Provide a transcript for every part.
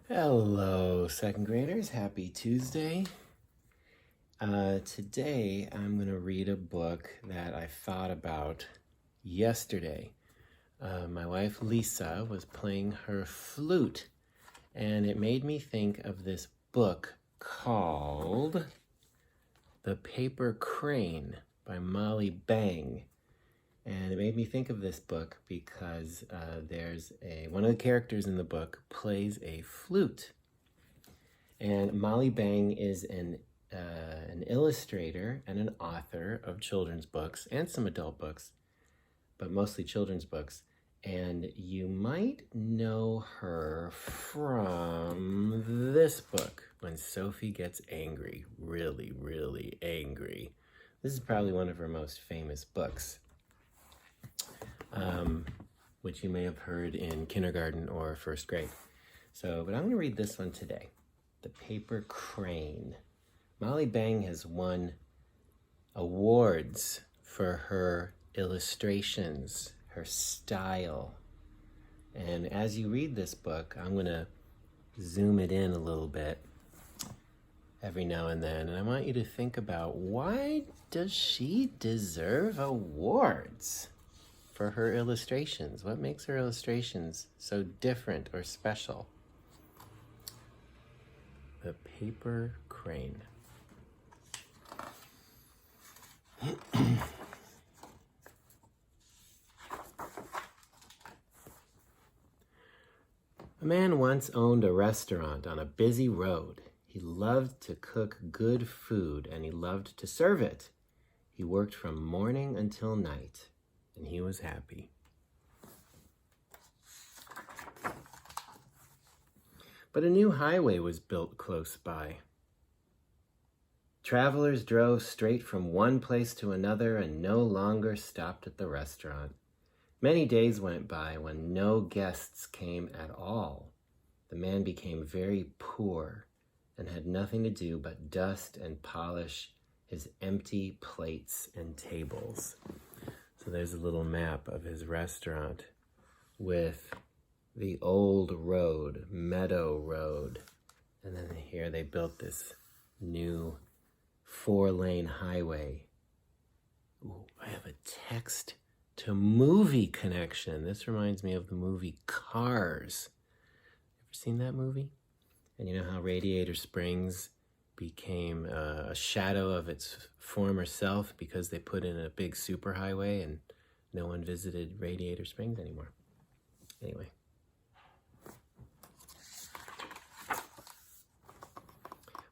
Hello, second graders. Happy Tuesday. Today I'm going to read a book that I thought about yesterday. My wife Lisa was playing her flute, and it made me think of this book called The Paper Crane by Molly Bang. And it made me think of this book because one of the characters in the book plays a flute. And Molly Bang is an illustrator and an author of children's books and some adult books, but mostly children's books. And you might know her from this book, When Sophie Gets Angry, really, really angry. This is probably one of her most famous books, which you may have heard in kindergarten or first grade. But I'm going to read this one today, The Paper Crane. Molly Bang has won awards for her illustrations, her style. And as you read this book, I'm going to zoom it in a little bit every now and then. And I want you to think about, why does she deserve awards for her illustrations? What makes her illustrations so different or special? The Paper Crane. A man once owned a restaurant on a busy road. He loved to cook good food, and he loved to serve it. He worked from morning until night, and he was happy. But a new highway was built close by. Travelers drove straight from one place to another and no longer stopped at the restaurant. Many days went by when no guests came at all. The man became very poor and had nothing to do but dust and polish his empty plates and tables. So there's a little map of his restaurant with the old road, Meadow Road. And then here they built this new 4-lane highway. Ooh, I have a text to movie connection. This reminds me of the movie Cars. Ever seen that movie? And you know how Radiator Springs became a shadow of its former self because they put in a big superhighway and no one visited Radiator Springs anymore. Anyway.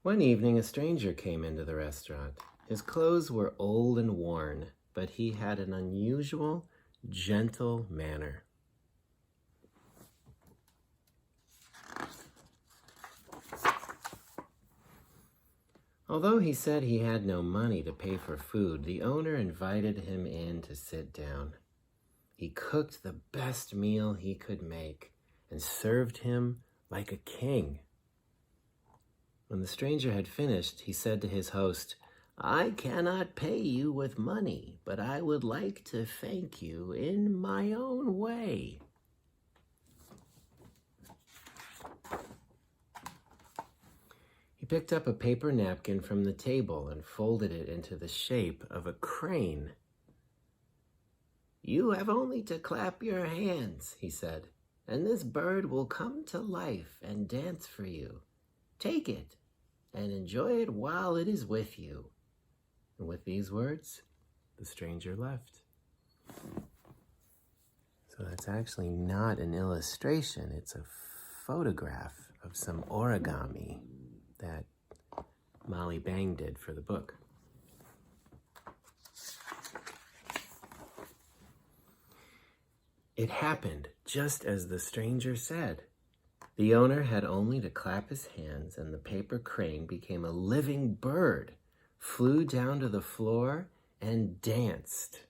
One evening, a stranger came into the restaurant. His clothes were old and worn, but he had an unusual, gentle manner. Although he said he had no money to pay for food, the owner invited him in to sit down. He cooked the best meal he could make and served him like a king. When the stranger had finished, he said to his host, "I cannot pay you with money, but I would like to thank you in my own way." He picked up a paper napkin from the table and folded it into the shape of a crane. "You have only to clap your hands," he said, "and this bird will come to life and dance for you. Take it and enjoy it while it is with you." And with these words, the stranger left. So that's actually not an illustration. It's a photograph of some origami that Molly Bang did for the book. It happened just as the stranger said. The owner had only to clap his hands, and the paper crane became a living bird, flew down to the floor, and danced.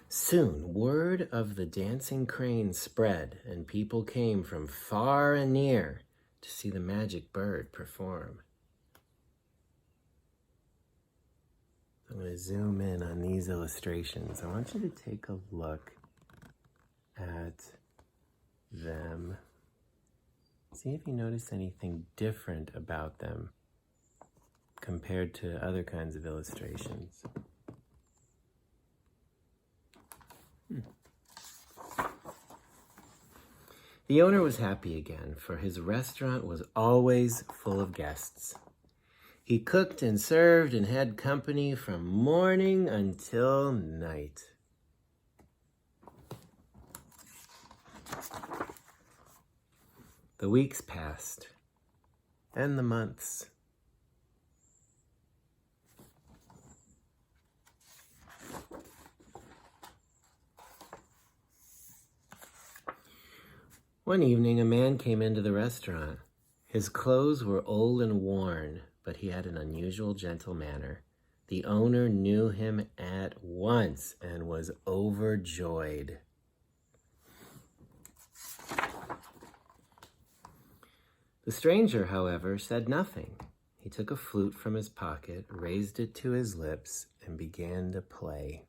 Soon, word of the dancing crane spread, and people came from far and near to see the magic bird perform. I'm going to zoom in on these illustrations. I want you to take a look at them. See if you notice anything different about them compared to other kinds of illustrations. The owner was happy again, for his restaurant was always full of guests. He cooked and served and had company from morning until night. The weeks passed, and the months. One evening, a man came into the restaurant. His clothes were old and worn, but he had an unusual gentle manner. The owner knew him at once and was overjoyed. The stranger, however, said nothing. He took a flute from his pocket, raised it to his lips, and began to play.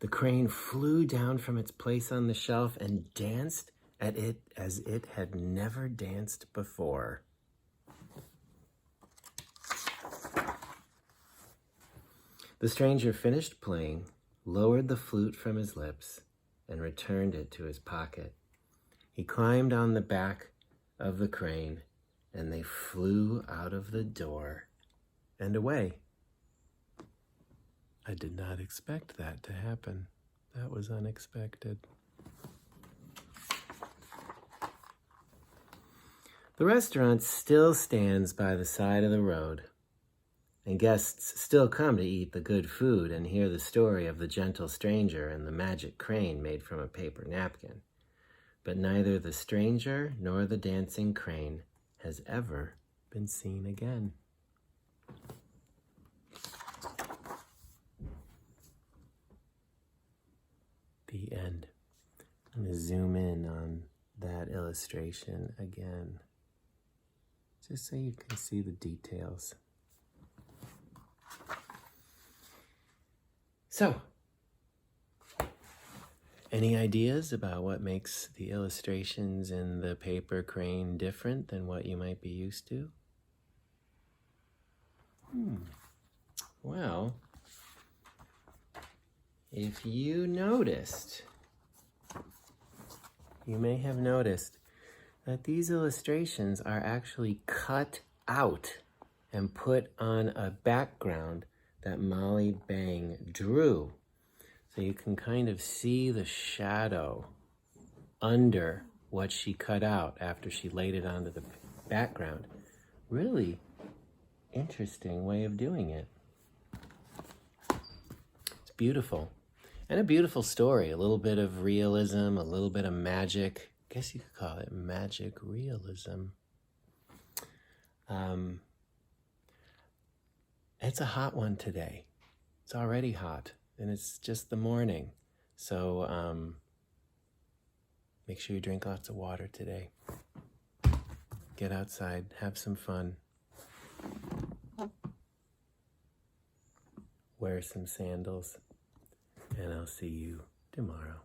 The crane flew down from its place on the shelf and danced at it as it had never danced before. The stranger finished playing, lowered the flute from his lips, and returned it to his pocket. He climbed on the back of the crane, and they flew out of the door and away. I did not expect that to happen. That was unexpected. The restaurant still stands by the side of the road, and guests still come to eat the good food and hear the story of the gentle stranger and the magic crane made from a paper napkin. But neither the stranger nor the dancing crane has ever been seen again. The end. I'm going to zoom in on that illustration again, just so you can see the details. So, any ideas about what makes the illustrations in the paper crane different than what you might be used to? Well, if you noticed, you may have noticed that these illustrations are actually cut out and put on a background that Molly Bang drew. So you can kind of see the shadow under what she cut out after she laid it onto the background. Really interesting way of doing it. It's beautiful. And a beautiful story, a little bit of realism, a little bit of magic. I guess you could call it magic realism. It's a hot one today. It's already hot, and it's just the morning. So make sure you drink lots of water today. Get outside, have some fun. Wear some sandals. And I'll see you tomorrow.